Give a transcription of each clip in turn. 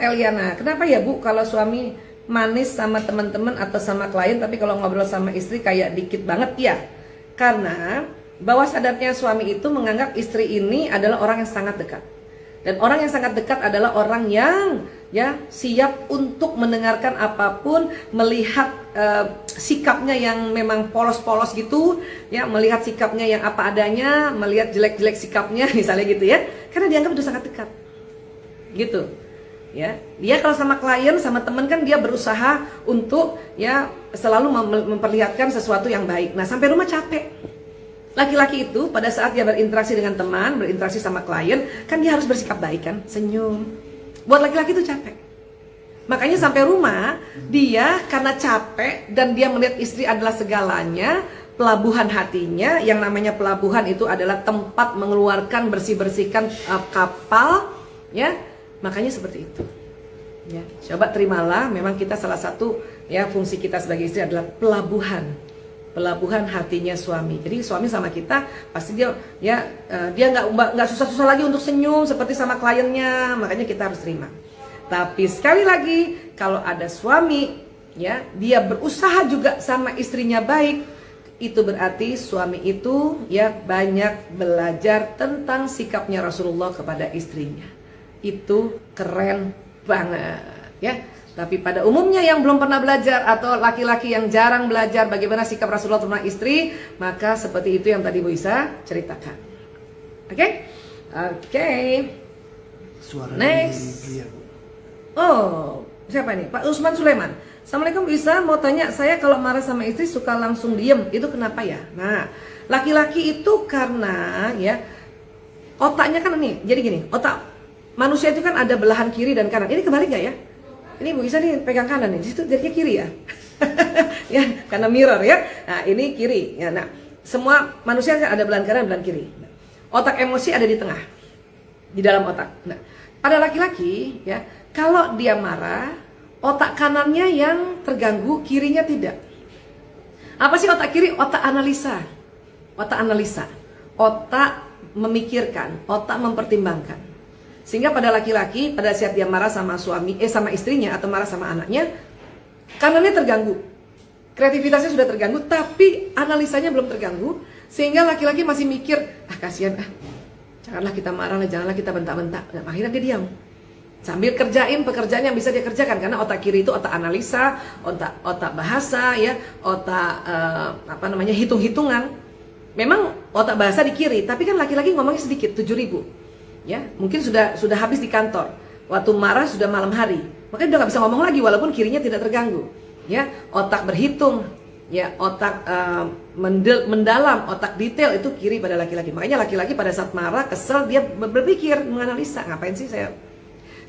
Eliana, kenapa ya Bu kalau suami manis sama teman-teman atau sama klien, tapi kalau ngobrol sama istri kayak dikit banget? Ya, karena bawah sadarnya suami itu menganggap istri ini adalah orang yang sangat dekat. Dan orang yang sangat dekat adalah orang yang ya siap untuk mendengarkan apapun, melihat sikapnya yang memang polos-polos gitu, ya, melihat sikapnya yang apa adanya, melihat jelek-jelek sikapnya misalnya gitu ya, karena dianggap itu sangat dekat, gitu. Ya, dia kalau sama klien, sama teman kan dia berusaha untuk ya selalu memperlihatkan sesuatu yang baik. Nah, sampai rumah capek. Laki-laki itu pada saat dia berinteraksi dengan teman, berinteraksi sama klien, kan dia harus bersikap baik kan, senyum. Buat laki-laki itu capek. Makanya sampai rumah, dia karena capek dan dia melihat istri adalah segalanya, pelabuhan hatinya, yang namanya pelabuhan itu adalah tempat mengeluarkan, bersih-bersihkan kapal, ya. Makanya seperti itu. Ya, coba terimalah, memang kita salah satu ya fungsi kita sebagai istri adalah pelabuhan hatinya suami. Jadi suami sama kita pasti dia ya dia nggak susah-susah lagi untuk senyum seperti sama kliennya. Makanya kita harus terima. Tapi sekali lagi, kalau ada suami ya dia berusaha juga sama istrinya baik, itu berarti suami itu ya banyak belajar tentang sikapnya Rasulullah kepada istrinya. Itu keren banget ya. Tapi pada umumnya yang belum pernah belajar atau laki-laki yang jarang belajar bagaimana sikap Rasulullah tentang istri, maka seperti itu yang tadi Bu Isa ceritakan. Oke? Oke. Next. Oh, siapa ini? Pak Usman Sulaiman. Assalamualaikum Bu Isa, mau tanya, saya kalau marah sama istri suka langsung diem, itu kenapa ya? Nah, laki-laki itu karena ya otaknya kan ini, jadi gini, otak manusia itu kan ada belahan kiri dan kanan. Ini kebalik gak ya? Ini Bu Isa nih pegang kanan nih, disitu jadinya kiri ya. Ya, karena mirror ya. Nah, ini kiri. Ya, nah, semua manusia ada belahan kanan, belahan kiri. Nah, otak emosi ada di tengah. Di dalam otak. Nah, pada laki-laki ya, kalau dia marah, otak kanannya yang terganggu, kirinya tidak. Apa sih otak kiri? Otak analisa. Otak analisa. Otak memikirkan, otak mempertimbangkan. Sehingga pada laki-laki pada saat dia marah sama sama istrinya atau marah sama anaknya, kanannya terganggu. Kreativitasnya sudah terganggu, tapi analisanya belum terganggu, sehingga laki-laki masih mikir, kasihan janganlah kita marah, janganlah kita bentak-bentak. Dan akhirnya dia diam. Sambil kerjain pekerjaan yang bisa dia kerjakan, karena otak kiri itu otak analisa, otak bahasa ya, otak hitung-hitungan. Memang otak bahasa di kiri, tapi kan laki-laki ngomongnya sedikit, 7.000. Ya, mungkin sudah habis di kantor. Waktu marah sudah malam hari. Makanya udah nggak bisa ngomong lagi walaupun kirinya tidak terganggu. Ya, otak berhitung, ya, otak mendalam, otak detail itu kiri pada laki-laki. Makanya laki-laki pada saat marah, kesel, dia berpikir, menganalisa, ngapain sih saya.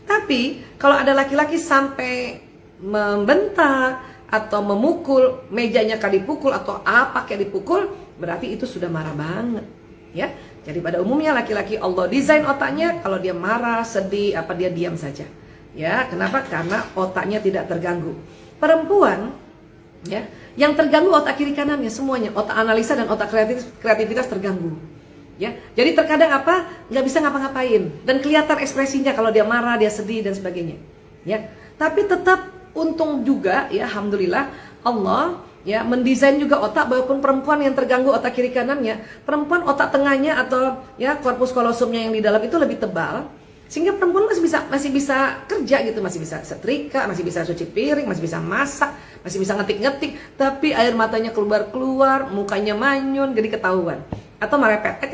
Tapi kalau ada laki-laki sampai membentak atau memukul, mejanya kayak dipukul atau apa kayak dipukul, berarti itu sudah marah banget. Ya, jadi pada umumnya laki-laki Allah desain otaknya kalau dia marah, sedih, apa dia diam saja. Ya, kenapa? Karena otaknya tidak terganggu. Perempuan, ya, yang terganggu otak kiri kanannya semuanya, otak analisa dan otak kreativitas terganggu. Ya, jadi terkadang nggak bisa ngapa-ngapain dan kelihatan ekspresinya kalau dia marah, dia sedih dan sebagainya. Ya, tapi tetap untung juga, ya, alhamdulillah Allah. Ya, mendesain juga otak, walaupun perempuan yang terganggu otak kiri kanannya, perempuan otak tengahnya atau ya korpus kolosumnya yang di dalam itu lebih tebal, sehingga perempuan masih bisa kerja gitu, masih bisa setrika, masih bisa cuci piring, masih bisa masak, masih bisa ngetik-ngetik, tapi air matanya keluar-keluar, mukanya manyun, jadi ketahuan. Atau merepet,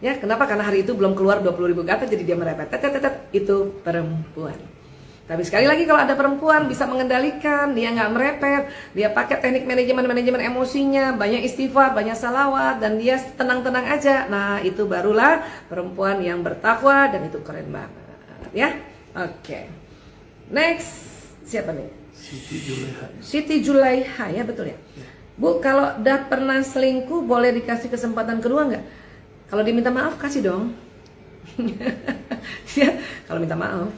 ya, kenapa? Karena hari itu belum keluar 20.000 kata, jadi dia merepet, itu perempuan. Tapi sekali lagi kalau ada perempuan bisa mengendalikan, dia nggak merepet, dia pakai teknik manajemen emosinya, banyak istighfar, banyak salawat, dan dia tenang-tenang aja. Nah, itu barulah perempuan yang bertakwa, dan itu keren banget, ya. Oke. Next, siapa nih? Siti Julaiha, ya betul ya. Bu, kalau udah pernah selingkuh, boleh dikasih kesempatan kedua nggak? Kalau diminta maaf, kasih dong. Ya, kalau minta maaf.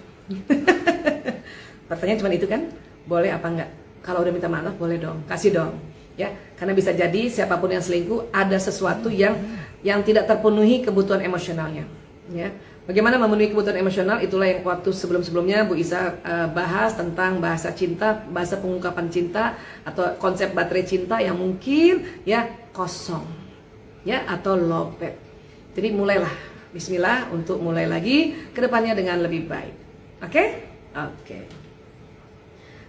Pertanyaan cuma itu kan, boleh apa enggak? Kalau udah minta maaf boleh dong, kasih dong, ya. Karena bisa jadi siapapun yang selingkuh ada sesuatu yang tidak terpenuhi kebutuhan emosionalnya, ya. Bagaimana memenuhi kebutuhan emosional, itulah yang waktu sebelum-sebelumnya Bu Isa bahas tentang bahasa cinta, bahasa pengungkapan cinta atau konsep baterai cinta yang mungkin ya kosong ya atau lowbat. Jadi mulailah, bismillah untuk mulai lagi ke depannya dengan lebih baik. Oke? Oke.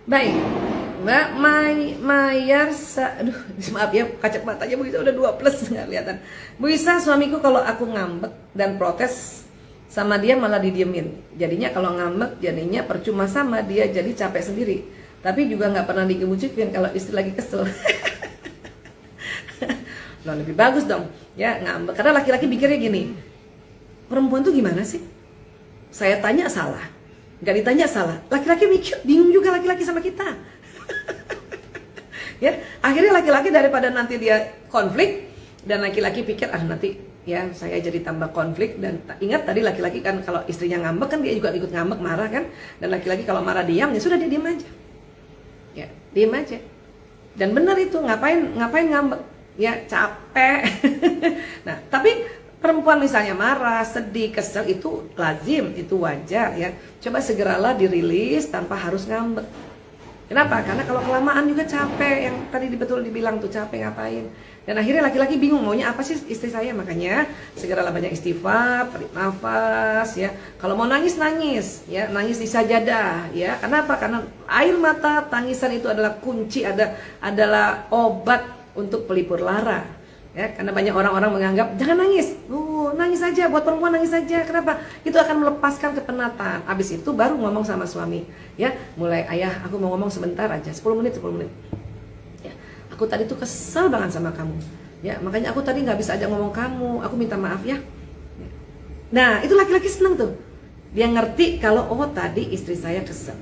Baik. Mbak Mayarsa, aduh maaf ya kacamatanya Bu Isa udah 2+ nggak kelihatan. Bu Isa, suamiku kalau aku ngambek dan protes sama dia malah didiemin. Jadinya kalau ngambek jadinya percuma sama dia, jadi capek sendiri. Tapi juga nggak pernah digebukin kalau istri lagi kesel. Loh, lebih bagus dong ya ngambek. Karena laki-laki pikirnya gini, perempuan tuh gimana sih? Saya tanya salah, nggak ditanya salah. Laki-laki mikir, bingung juga laki-laki sama kita. Ya, akhirnya laki-laki daripada nanti dia konflik dan laki-laki pikir nanti ya saya jadi tambah konflik. Dan ingat tadi laki-laki kan kalau istrinya ngambek kan dia juga ikut ngambek, marah kan. Dan laki-laki kalau marah diam, ya sudah dia diam aja. Ya, diam aja. Dan benar itu, ngapain ngambek? Ya capek. Nah, tapi perempuan misalnya marah, sedih, kesel itu lazim, itu wajar ya. Coba segeralah dirilis tanpa harus ngambek. Kenapa? Karena kalau kelamaan juga capek, yang tadi betul dibilang tuh capek ngapain. Dan akhirnya laki-laki bingung maunya apa sih istri saya. Makanya segeralah banyak istighfar, tarik nafas ya. Kalau mau nangis ya, nangis di sajadah ya. Kenapa? Karena air mata, tangisan itu adalah kunci, adalah obat untuk pelipur lara. Ya, karena banyak orang-orang menganggap jangan nangis. Nangis saja, buat perempuan nangis saja. Kenapa? Itu akan melepaskan kepenatan. Habis itu baru ngomong sama suami. Ya, mulai ayah, aku mau ngomong sebentar aja, 10 menit. Ya, aku tadi tuh kesel banget sama kamu. Ya, makanya aku tadi nggak bisa aja ngomong kamu. Aku minta maaf ya. Nah, itu laki-laki seneng tuh. Dia ngerti kalau tadi istri saya kesel.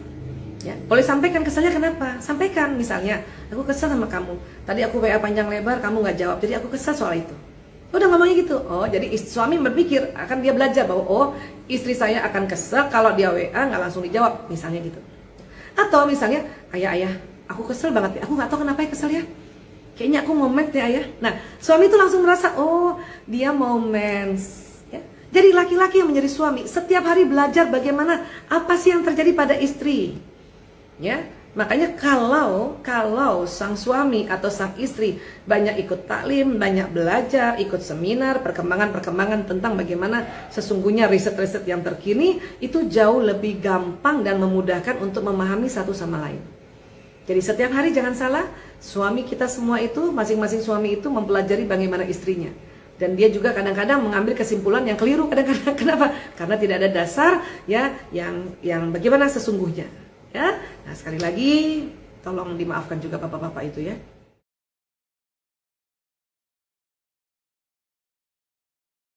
Ya, boleh sampaikan keselnya kenapa? Sampaikan misalnya, aku kesel sama kamu. Tadi aku WA panjang lebar, kamu nggak jawab. Jadi aku kesel soal itu. Udah ngomongnya gitu. Jadi suami berpikir, akan dia belajar bahwa istri saya akan kesel kalau dia WA nggak langsung dijawab, misalnya gitu. Atau misalnya, ayah, aku kesel banget ya. Aku nggak tahu kenapa ya kesel ya. Kayaknya aku mau mens ya ayah. Nah, suami itu langsung merasa, dia mau mens. Ya. Jadi laki-laki yang menjadi suami setiap hari belajar bagaimana apa sih yang terjadi pada istri. Ya, makanya kalau sang suami atau sang istri banyak ikut taklim, banyak belajar, ikut seminar, perkembangan tentang bagaimana sesungguhnya riset-riset yang terkini, itu jauh lebih gampang dan memudahkan untuk memahami satu sama lain. Jadi setiap hari jangan salah, suami kita semua itu, masing-masing suami itu mempelajari bagaimana istrinya. Dan dia juga kadang-kadang mengambil kesimpulan yang keliru kadang-kadang. Kenapa? Karena tidak ada dasar ya yang bagaimana sesungguhnya. Ya, nah sekali lagi tolong dimaafkan juga bapak-bapak itu ya.